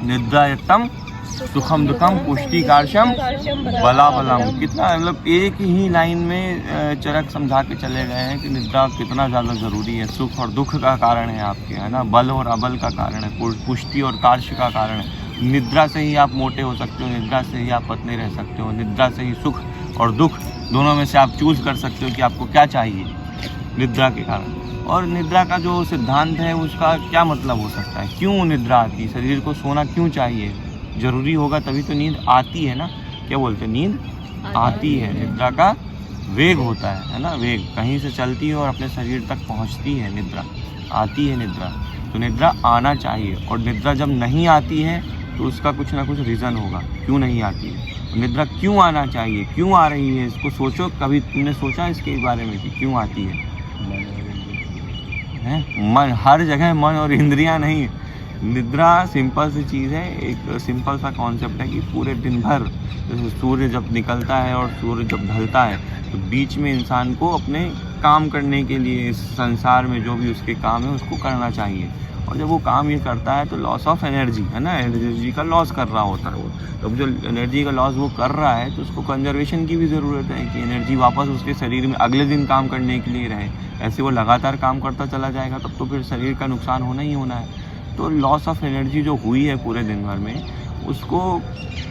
निद्रायत्तम सुखम दुखम पुष्टिकारशम बलाबलम। कितना मतलब एक ही लाइन में चरक समझा के चले गए हैं कि निद्रा कितना ज़्यादा ज़रूरी है। सुख और दुख का कारण है आपके, है ना, बल और अबल का कारण है, पुष्टि और कार्य का कारण है। निद्रा से ही आप मोटे हो सकते हो, निद्रा से ही आप पतले रह सकते हो, निद्रा से ही सुख और दुख दोनों में से आप चूज़ कर सकते हो कि आपको क्या चाहिए निद्रा के कारण। और निद्रा का जो सिद्धांत है उसका क्या मतलब हो सकता है, क्यों निद्रा आती है, शरीर को सोना क्यों चाहिए, ज़रूरी होगा तभी तो नींद आती है ना। क्या बोलते हैं, नींद आती है। निद्रा का वेग होता है ना, वेग कहीं से चलती है और अपने शरीर तक पहुंचती है, निद्रा आती है निद्रा। तो निद्रा आना चाहिए, और निद्रा जब नहीं आती है तो उसका कुछ ना कुछ रीज़न होगा क्यों नहीं आती है। निद्रा क्यों आना चाहिए, क्यों आ रही है, इसको सोचो। कभी तुमने सोचा इसके बारे में कि क्यों आती है? मन, हर जगह मन और इंद्रियां नहीं। निद्रा सिंपल सी चीज़ है, एक सिंपल सा कॉन्सेप्ट है कि पूरे दिन भर जैसे सूर्य जब निकलता है और सूर्य जब ढलता है तो बीच में इंसान को अपने काम करने के लिए, इस संसार में जो भी उसके काम है उसको करना चाहिए। और जब वो काम ये करता है तो लॉस ऑफ एनर्जी, है ना, एनर्जी का लॉस कर रहा होता है वो। तो जो एनर्जी का लॉस वो कर रहा है तो उसको कंजर्वेशन की भी ज़रूरत है कि एनर्जी वापस उसके शरीर में अगले दिन काम करने के लिए रहे। ऐसे वो लगातार काम करता चला जाएगा तब तो फिर शरीर का नुकसान होना ही होना है। तो लॉस ऑफ एनर्जी जो हुई है पूरे दिन भर में, उसको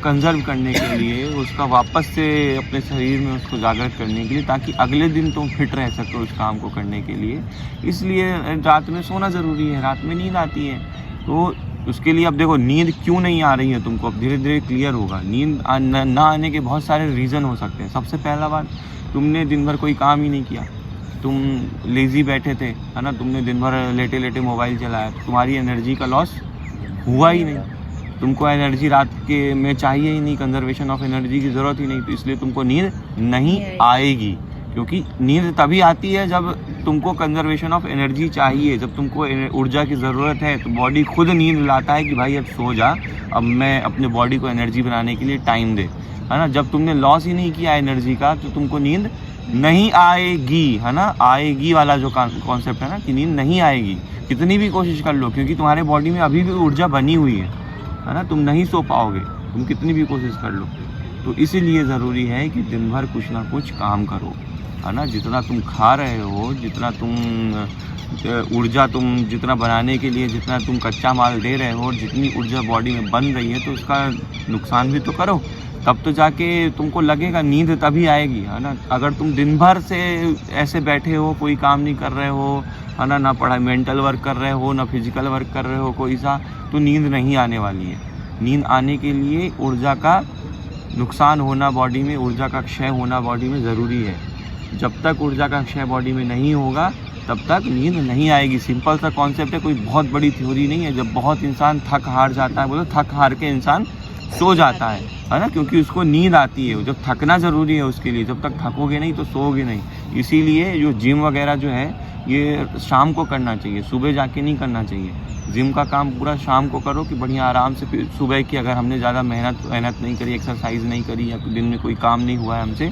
कंजर्व करने के लिए, उसका वापस से अपने शरीर में उसको जागृत करने के लिए, ताकि अगले दिन तुम फिट रह सको उस काम को करने के लिए, इसलिए रात में सोना ज़रूरी है, रात में नींद आती है। तो उसके लिए अब देखो नींद क्यों नहीं आ रही है तुमको, अब धीरे धीरे क्लियर होगा। नींद ना आने के बहुत सारे रीज़न हो सकते हैं। सबसे पहला बात, तुमने दिन भर कोई काम ही नहीं किया, तुम लेज़ी बैठे थे, है ना, तुमने दिन भर लेटे लेटे मोबाइल चलाया, तो तुम्हारी एनर्जी का लॉस हुआ ही नहीं। तुमको एनर्जी रात के में चाहिए ही नहीं, कंजर्वेशन ऑफ एनर्जी की ज़रूरत ही नहीं, तो इसलिए तुमको नींद नहीं आएगी। क्योंकि नींद तभी आती है जब तुमको कंजर्वेशन ऑफ एनर्जी चाहिए, जब तुमको ऊर्जा की ज़रूरत है, तो बॉडी खुद नींद लाता है कि भाई अब सो जा, अब मैं अपने बॉडी को एनर्जी बनाने के लिए टाइम दे, है ना। जब तुमने लॉस ही नहीं किया एनर्जी का तो तुमको नींद नहीं आएगी, है ना। आएगी वाला जो कॉन्सेप्ट है ना, कि नींद नहीं आएगी, कितनी भी कोशिश कर लो, क्योंकि तुम्हारे बॉडी में अभी भी ऊर्जा बनी हुई है ना, तुम नहीं सो पाओगे, तुम कितनी भी कोशिश कर लो। तो इसीलिए ज़रूरी है कि दिन भर कुछ ना कुछ काम करो, है ना। जितना तुम खा रहे हो, जितना तुम ऊर्जा तुम जितना बनाने के लिए जितना तुम कच्चा माल दे रहे हो, और जितनी ऊर्जा बॉडी में बन रही है, तो उसका नुकसान भी तो करो, तब तो जाके तुमको लगेगा, नींद तभी आएगी, है ना। अगर तुम दिन भर से ऐसे बैठे हो, कोई काम नहीं कर रहे हो, है ना पढ़ाई मेंटल वर्क कर रहे हो, ना फिजिकल वर्क कर रहे हो कोई सा, तो नींद नहीं आने वाली है। नींद आने के लिए ऊर्जा का नुकसान होना बॉडी में, ऊर्जा का क्षय होना बॉडी में ज़रूरी है। जब तक ऊर्जा का क्षय बॉडी में नहीं होगा तब तक नींद नहीं आएगी। सिंपल सा कॉन्सेप्ट है, कोई बहुत बड़ी थ्योरी नहीं है। जब बहुत इंसान थक हार जाता है, बोलो थक हार के इंसान सो जाता है ना, क्योंकि उसको नींद आती है। जब थकना ज़रूरी है उसके लिए, जब तक थकोगे नहीं तो सोओगे नहीं। इसीलिए जो जिम वगैरह जो है ये शाम को करना चाहिए, सुबह जाके नहीं करना चाहिए। जिम का काम पूरा शाम को करो कि बढ़िया आराम से, फिर सुबह की अगर हमने ज़्यादा मेहनत नहीं करी, एक्सरसाइज नहीं करी, या दिन में कोई काम नहीं हुआ है हमसे,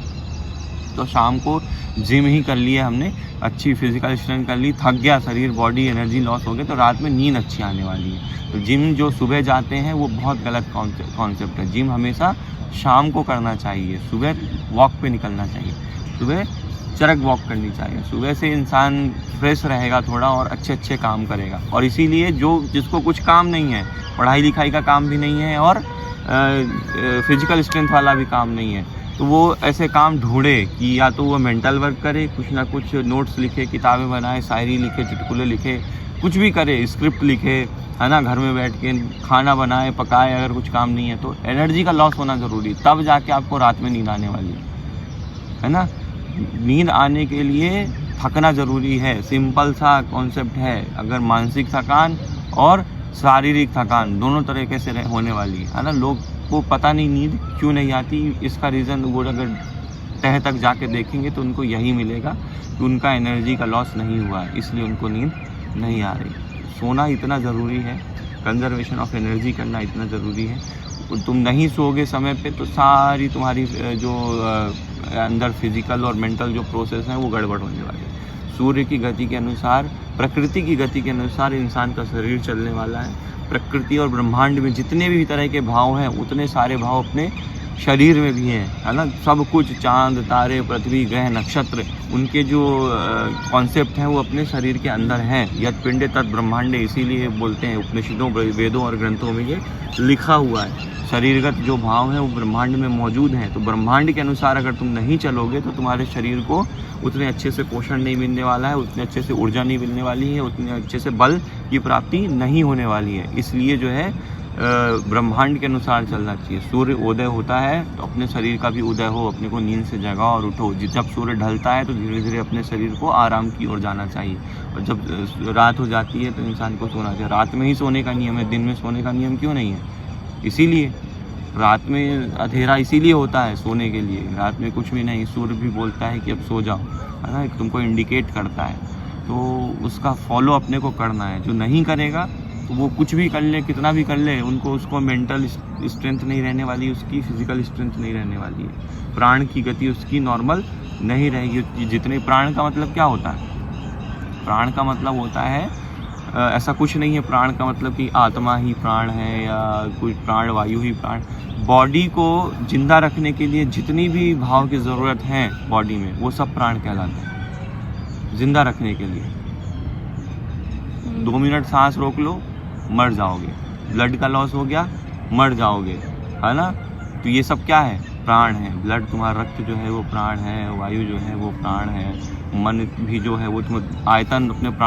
तो शाम को जिम ही कर लिया हमने, अच्छी फिजिकल स्ट्रेंथ कर ली, थक गया शरीर, बॉडी एनर्जी लॉस हो गया, तो रात में नींद अच्छी आने वाली है। तो जिम जो सुबह जाते हैं वो बहुत गलत कॉन्सेप्ट है। जिम हमेशा शाम को करना चाहिए, सुबह वॉक पे निकलना चाहिए, सुबह चरक वॉक करनी चाहिए। सुबह से इंसान फ्रेश रहेगा थोड़ा और अच्छे काम करेगा। और इसीलिए जिसको कुछ काम नहीं है, पढ़ाई लिखाई का काम भी नहीं है और फिजिकल स्ट्रेंथ वाला भी काम नहीं है, तो वो ऐसे काम ढूंढे कि या तो वो मेंटल वर्क करे, कुछ ना कुछ नोट्स लिखे, किताबें बनाए, शायरी लिखे, चुटकुले लिखे, कुछ भी करे, स्क्रिप्ट लिखे, है ना, घर में बैठ के खाना बनाए, पकाए। अगर कुछ काम नहीं है तो एनर्जी का लॉस होना ज़रूरी, तब जाके आपको रात में नींद आने वाली है ना। नींद आने के लिए थकना ज़रूरी है, सिंपल सा कॉन्सेप्ट है। अगर मानसिक थकान और शारीरिक थकान दोनों तरीके से होने वाली है ना। लोग को पता नहीं नींद क्यों नहीं आती, इसका रीज़न वो अगर तह तक जाके देखेंगे तो उनको यही मिलेगा कि उनका एनर्जी का लॉस नहीं हुआ है, इसलिए उनको नींद नहीं आ रही। सोना इतना ज़रूरी है, कंजर्वेशन ऑफ एनर्जी करना इतना ज़रूरी है। तुम नहीं सोओगे समय पे तो सारी तुम्हारी जो अंदर फिजिकल और मेंटल जो प्रोसेस हैं वो गड़बड़ होने वाले हैं। सूर्य की गति के अनुसार प्रकृति की गति के अनुसार इंसान का शरीर चलने वाला है। प्रकृति और ब्रह्मांड में जितने भी तरह के भाव हैं उतने सारे भाव अपने शरीर में भी हैं, है ना। सब कुछ, चांद, तारे, पृथ्वी, ग्रह, नक्षत्र, उनके जो कॉन्सेप्ट हैं वो अपने शरीर के अंदर हैं। यत् पिंडे तत् ब्रह्मांडे, इसीलिए बोलते हैं उपनिषदों, वेदों और ग्रंथों में ये लिखा हुआ है। शरीरगत जो भाव हैं वो ब्रह्मांड में मौजूद हैं। तो ब्रह्मांड के अनुसार अगर तुम नहीं चलोगे तो तुम्हारे शरीर को उतने अच्छे से पोषण नहीं मिलने वाला है, उतने अच्छे से ऊर्जा नहीं मिलने वाली है, उतने अच्छे से बल की प्राप्ति नहीं होने वाली है। इसलिए जो है ब्रह्मांड के अनुसार चलना चाहिए। सूर्य उदय होता है तो अपने शरीर का भी उदय हो, अपने को नींद से जगाओ और उठो। जब सूर्य ढलता है तो धीरे धीरे अपने शरीर को आराम की ओर जाना चाहिए। और जब रात हो जाती है तो इंसान को सोना चाहिए। रात में ही सोने का नियम है, दिन में सोने का नियम क्यों नहीं है? इसीलिए रात में अंधेरा इसीलिए होता है, सोने के लिए। रात में कुछ भी नहीं, सूर्य भी बोलता है कि अब सो जाओ, है ना, तुमको इंडिकेट करता है। तो उसका फॉलो अपने को करना है। जो नहीं करेगा तो वो कुछ भी कर ले, कितना भी कर ले, उसको मेंटल स्ट्रेंथ नहीं रहने वाली, उसकी फिजिकल स्ट्रेंथ नहीं रहने वाली है। प्राण की गति उसकी नॉर्मल नहीं रहेगी। जितने प्राण का मतलब क्या होता है? प्राण का मतलब होता है ऐसा कुछ नहीं है प्राण का मतलब कि आत्मा ही प्राण है या कोई प्राण वायु ही प्राण। बॉडी को जिंदा रखने के लिए जितनी भी भाव की ज़रूरत है बॉडी में, वो सब प्राण कहलाते हैं। जिंदा रखने के लिए 2 मिनट सांस रोक लो, मर जाओगे। ब्लड का लॉस हो गया, मर जाओगे, है ना। तो ये सब क्या है? प्राण है। ब्लड, तुम्हारा रक्त जो है वो प्राण है, वायु जो है वो प्राण है, मन भी जो है वो तुम आयतन अपने प्राण